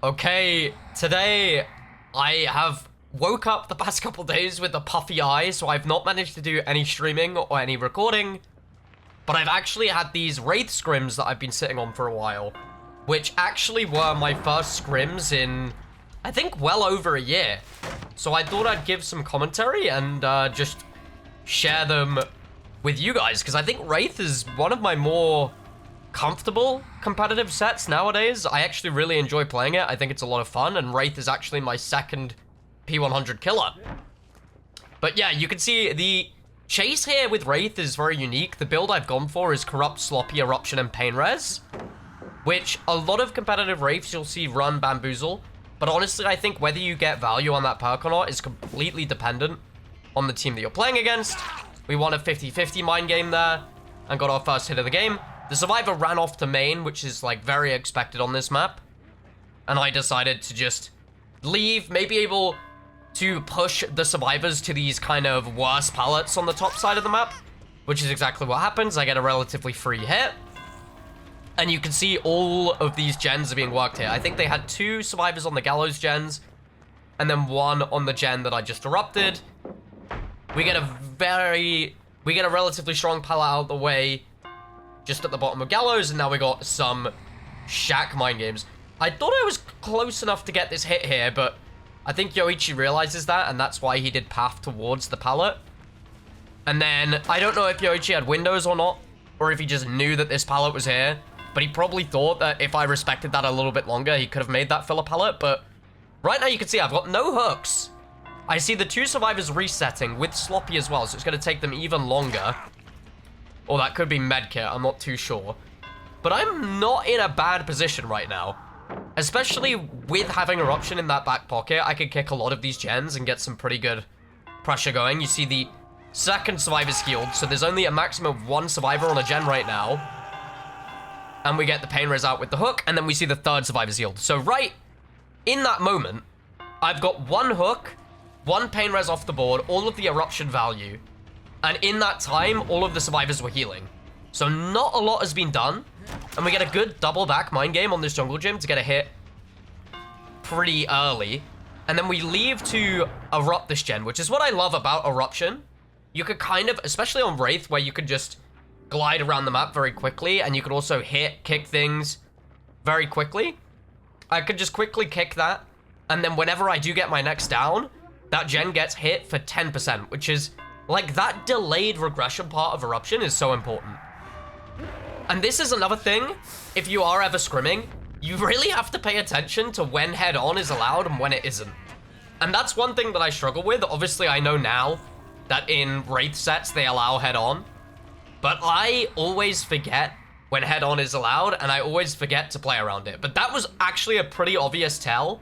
Okay, today I have woke up the past couple days with a puffy eye, so I've not managed to do any streaming or any recording, but I've actually had these Wraith scrims that I've been sitting on for a while, which actually were my first scrims in, I think, well over a year. So I thought I'd give some commentary and just share them with you guys, because I think Wraith is one of my more comfortable competitive sets nowadays. I actually really enjoy playing it. I think it's a lot of fun, and Wraith is actually my second P100 killer. But yeah, you can see the chase here with Wraith is very unique. The build I've gone for is Corrupt, Sloppy, Eruption, and Pain Res, which a lot of competitive Wraiths you'll see run Bamboozle. But honestly, I think whether you get value on that perk or not is completely dependent on the team that you're playing against. We won a 50-50 mind game there and got our first hit of the game. The survivor ran off to main, which is like very expected on this map. And I decided to just leave, maybe able to push the survivors to these kind of worse pallets on the top side of the map, which is exactly what happens. I get a relatively free hit. And you can see all of these gens are being worked here. I think they had 2 survivors on the gallows gens, and then 1 on the gen that I just erupted. We get a relatively strong pallet out of the way, just at the bottom of gallows, and now we got some shack mind games. I thought I was close enough to get this hit here, but I think Yoichi realizes that, and that's why he did path towards the pallet. And then, I don't know if Yoichi had windows or not, or if he just knew that this pallet was here, but he probably thought that if I respected that a little bit longer, he could have made that filler pallet. But right now you can see I've got no hooks. I see the 2 survivors resetting with Sloppy as well, so it's going to take them even longer. Or that could be medkit, I'm not too sure. But I'm not in a bad position right now. Especially with having Eruption in that back pocket, I could kick a lot of these gens and get some pretty good pressure going. You see the second survivor's healed, so there's only a maximum of 1 survivor on a gen right now. And we get the pain res out with the hook, and then we see the third survivor's healed. So right in that moment, I've got 1 hook, 1 pain res off the board, all of the Eruption value. And in that time, all of the survivors were healing. So not a lot has been done. And we get a good double back mind game on this jungle gym to get a hit pretty early. And then we leave to erupt this gen, which is what I love about Eruption. You could kind of, especially on Wraith, where you could just glide around the map very quickly. And you could also kick things very quickly. I could just quickly kick that. And then whenever I do get my next down, that gen gets hit for 10%, which is... like, that delayed regression part of Eruption is so important. And this is another thing, if you are ever scrimming, you really have to pay attention to when head-on is allowed and when it isn't. And that's one thing that I struggle with. Obviously, I know now that in Wraith sets, they allow head-on. But I always forget when head-on is allowed, and I always forget to play around it. But that was actually a pretty obvious tell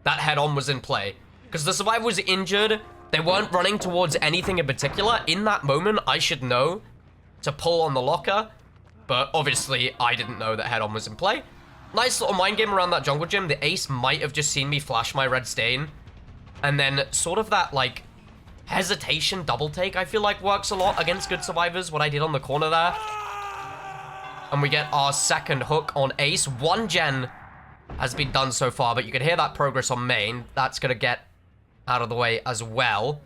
that head-on was in play. Because the survivor was injured. They weren't running towards anything in particular. In that moment, I should know to pull on the locker. But obviously, I didn't know that head-on was in play. Nice little mind game around that jungle gym. The ace might have just seen me flash my red stain. And then sort of that, like, hesitation double take, I feel like works a lot against good survivors. What I did on the corner there. And we get our second hook on ace. 1 gen has been done so far, but you can hear that progress on main. That's going to get out of the way as well.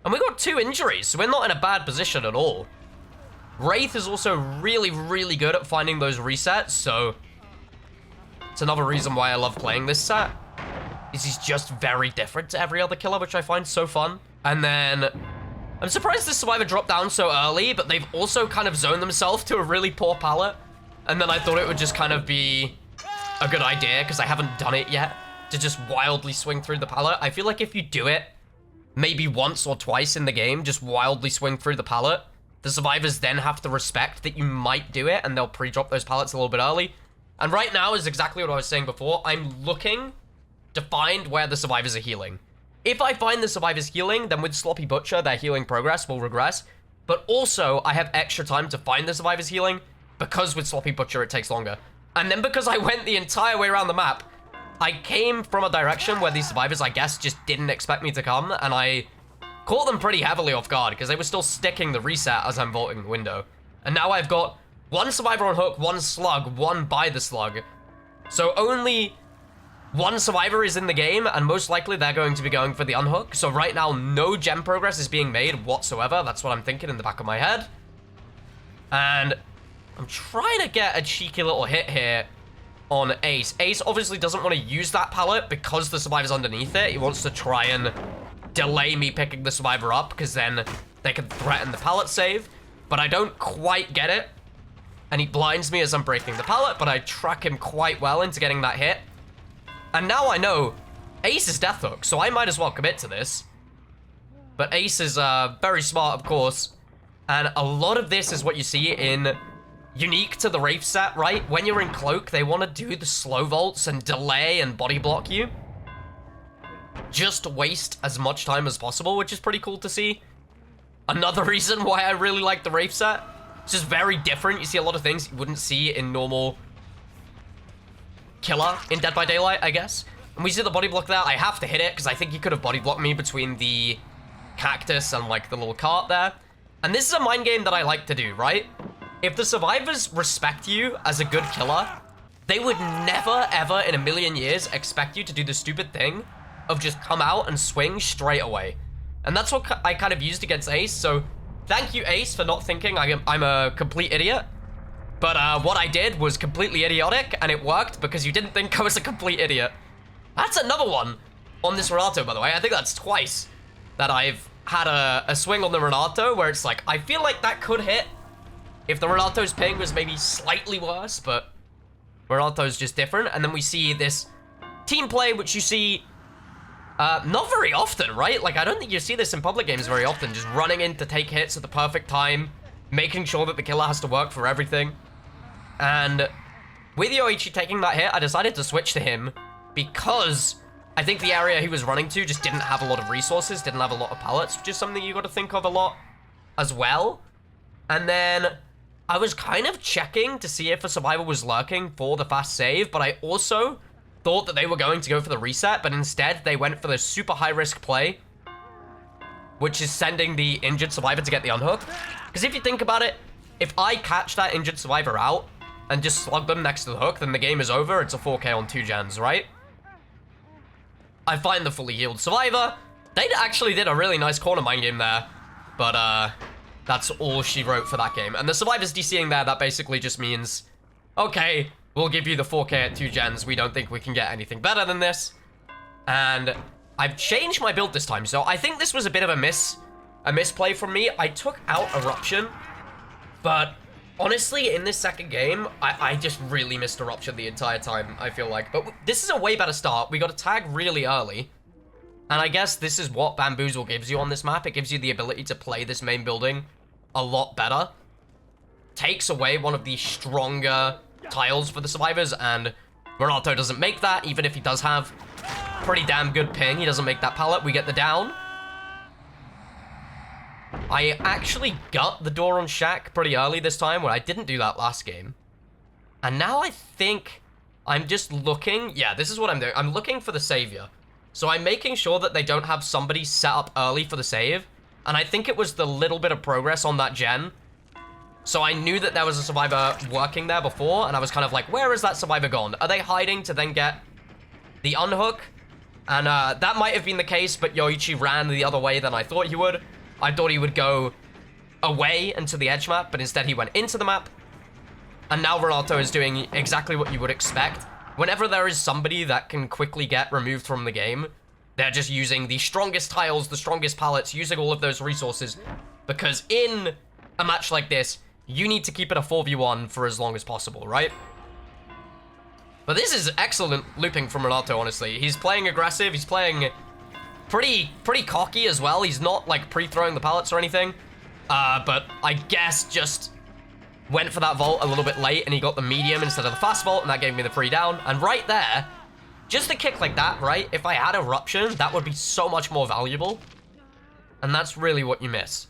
And we got 2 injuries, so we're not in a bad position at all. Wraith is also really, really good at finding those resets, so it's another reason why I love playing this set, is he's just very different to every other killer, which I find so fun. And then I'm surprised this survivor dropped down so early, but they've also kind of zoned themselves to a really poor pallet. And then I thought it would just kind of be a good idea, because I haven't done it yet, to just wildly swing through the pallet. I feel like if you do it maybe once or twice in the game, just wildly swing through the pallet, the survivors then have to respect that you might do it, and they'll pre-drop those pallets a little bit early. And right now is exactly what I was saying before. I'm looking to find where the survivors are healing. If I find the survivors healing, then with Sloppy Butcher, their healing progress will regress. But also, I have extra time to find the survivors healing, because with Sloppy Butcher, it takes longer. And then because I went the entire way around the map, I came from a direction where these survivors, I guess, just didn't expect me to come, and I caught them pretty heavily off guard, because they were still sticking the reset as I'm vaulting the window. And now I've got 1 survivor on hook, 1 slug, 1 by the slug. So only one survivor is in the game, and most likely they're going to be going for the unhook. So right now, no gem progress is being made whatsoever. That's what I'm thinking in the back of my head. And I'm trying to get a cheeky little hit here on Ace. Ace obviously doesn't want to use that pallet because the survivor's underneath it. He wants to try and delay me picking the survivor up because then they can threaten the pallet save. But I don't quite get it. And he blinds me as I'm breaking the pallet, but I track him quite well into getting that hit. And now I know Ace is death hook, so I might as well commit to this. But Ace is very smart, of course. And a lot of this is what you see in unique to the Wraith set, right? When you're in cloak, they want to do the slow vaults and delay and body block you. Just waste as much time as possible, which is pretty cool to see. Another reason why I really like the Wraith set. It's just very different. You see a lot of things you wouldn't see in normal killer in Dead by Daylight, I guess. And we see the body block there. I have to hit it because I think he could have body blocked me between the cactus and like the little cart there. And this is a mind game that I like to do, right? If the survivors respect you as a good killer, they would never, ever in a million years expect you to do the stupid thing of just come out and swing straight away. And that's what I kind of used against Ace. So thank you, Ace, for not thinking I'm a complete idiot. But what I did was completely idiotic, and it worked because you didn't think I was a complete idiot. That's another one on this Renato, by the way. I think that's twice that I've had a swing on the Renato where it's like, I feel like that could hit if the Renato's ping was maybe slightly worse, but Renato's just different. And then we see this team play, which you see not very often, right? Like, I don't think you see this in public games very often, just running in to take hits at the perfect time, making sure that the killer has to work for everything. And with Yoichi taking that hit, I decided to switch to him because I think the area he was running to just didn't have a lot of resources, didn't have a lot of pallets, which is something you got to think of a lot as well. And then I was kind of checking to see if a survivor was lurking for the fast save, but I also thought that they were going to go for the reset, but instead they went for the super high risk play, which is sending the injured survivor to get the unhook. Because if you think about it, if I catch that injured survivor out and just slug them next to the hook, then the game is over. It's a 4K on 2 gens, right? I find the fully healed survivor. They actually did a really nice corner mine game there, but that's all she wrote for that game. And the survivor's DCing there, that basically just means, okay, we'll give you the 4K at 2 gens. We don't think we can get anything better than this. And I've changed my build this time, so I think this was a bit of a misplay from me. I took out Eruption, but honestly, in this second game, I just really missed Eruption the entire time, I feel like. But this is a way better start. We got a tag really early, and I guess this is what Bamboozle gives you on this map. It gives you the ability to play this main building a lot better. Takes away one of the stronger tiles for the survivors, and Renato doesn't make that, even if he does have pretty damn good ping. He doesn't make that pallet. We get the down. I actually got the door on Shack pretty early this time, where I didn't do that last game. And now I think I'm just looking... Yeah, this is what I'm doing. I'm looking for the savior. So I'm making sure that they don't have somebody set up early for the save. And I think it was the little bit of progress on that gen. So I knew that there was a survivor working there before, and I was kind of like, where is that survivor gone? Are they hiding to then get the unhook? And that might have been the case, but Yoichi ran the other way than I thought he would. I thought he would go away into the edge map, but instead he went into the map. And now Renato is doing exactly what you would expect. Whenever there is somebody that can quickly get removed from the game, they're just using the strongest tiles, the strongest pallets, using all of those resources. Because in a match like this, you need to keep it a 4v1 for as long as possible, right? But this is excellent looping from Renato, honestly. He's playing aggressive, he's playing pretty cocky as well. He's not like pre-throwing the pallets or anything. But I guess just went for that vault a little bit late, and he got the medium instead of the fast vault, and that gave me the free down. And right there, just a kick like that, right? If I had Eruption, that would be so much more valuable. And that's really what you miss.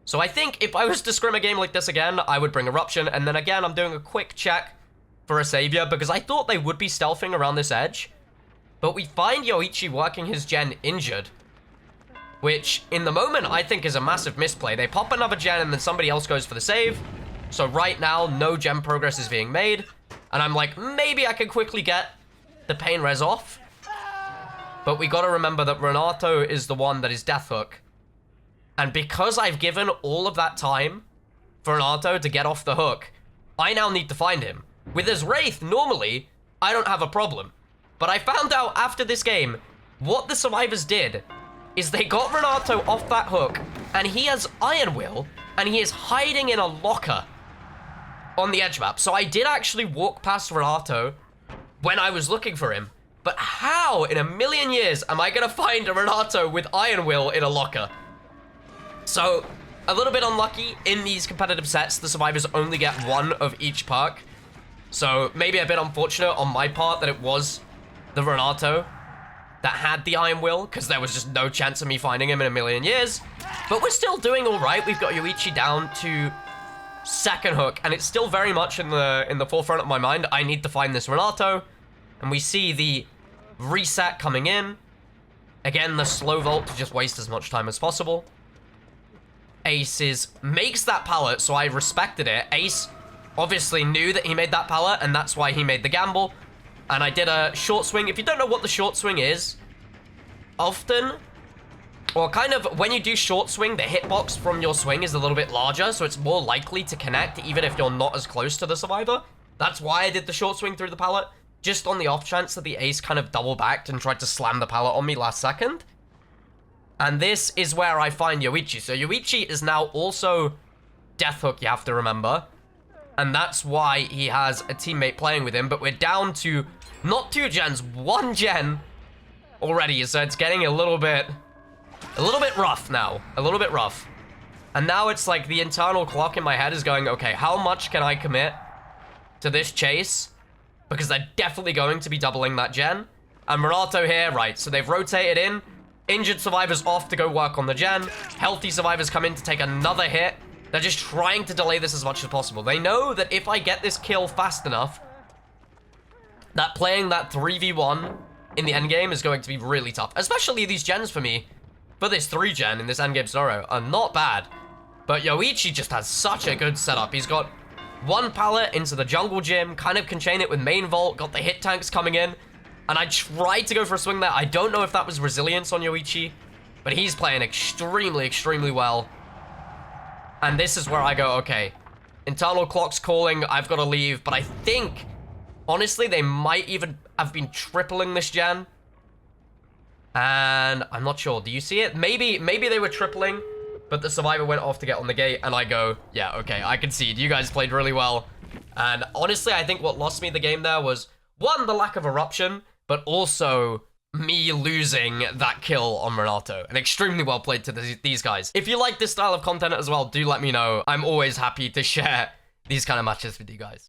So I think if I was to scrim a game like this again, I would bring Eruption. And then again, I'm doing a quick check for a savior because I thought they would be stealthing around this edge. But we find Yoichi working his gen injured, which in the moment I think is a massive misplay. They pop another gen and then somebody else goes for the save. So right now, no gen progress is being made. And I'm like, maybe I can quickly get the pain res off. But we gotta remember that Renato is the one that is Death Hook. And because I've given all of that time for Renato to get off the hook, I now need to find him. With his Wraith, normally, I don't have a problem. But I found out after this game, what the survivors did is they got Renato off that hook, and he has Iron Will, and he is hiding in a locker on the edge map. So I did actually walk past Renato when I was looking for him. But how in a million years am I gonna find a Renato with Iron Will in a locker? So, a little bit unlucky. In these competitive sets, the survivors only get one of each perk. So, maybe a bit unfortunate on my part that it was the Renato that had the Iron Will, because there was just no chance of me finding him in a million years. But we're still doing all right. We've got Yoichi down to second hook, and it's still very much in the forefront of my mind. I need to find this Renato, and we see the reset coming in. Again, the slow vault to just waste as much time as possible. Ace makes that pallet, so I respected it. Ace obviously knew that he made that pallet, and that's why he made the gamble. And I did a short swing. If you don't know what the short swing is, often, or kind of when you do short swing, the hitbox from your swing is a little bit larger, so it's more likely to connect even if you're not as close to the survivor. That's why I did the short swing through the pallet, just on the off chance that the Ace kind of double backed and tried to slam the pallet on me last second. And this is where I find Yoichi. So Yoichi is now also Death Hook, you have to remember. And that's why he has a teammate playing with him. But we're down to not 2 gens, 1 gen already. So it's getting a little bit rough now. A little bit rough. And now it's like the internal clock in my head is going, okay, how much can I commit to this chase? Because they're definitely going to be doubling that gen. And Renato here, right, so they've rotated in. Injured survivors off to go work on the gen. Healthy survivors come in to take another hit. They're just trying to delay this as much as possible. They know that if I get this kill fast enough, that playing that 3v1 in the endgame is going to be really tough. Especially these gens for me, for this 3 gen in this endgame scenario, are not bad. But Yoichi just has such a good setup. He's got 1 pallet into the jungle gym, kind of can chain it with main vault, got the hit tanks coming in. And I tried to go for a swing there. I don't know if that was resilience on Yoichi, but he's playing extremely, extremely well. And this is where I go, okay, internal clock's calling, I've got to leave. But I think, honestly, they might even have been tripling this gen. And I'm not sure. Do you see it? Maybe they were tripling, but the survivor went off to get on the gate. And I go, yeah, okay, I concede. You guys played really well. And honestly, I think what lost me the game there was, 1, the lack of eruption, but also me losing that kill on Renato. And extremely well played to these guys. If you like this style of content as well, do let me know. I'm always happy to share these kind of matches with you guys.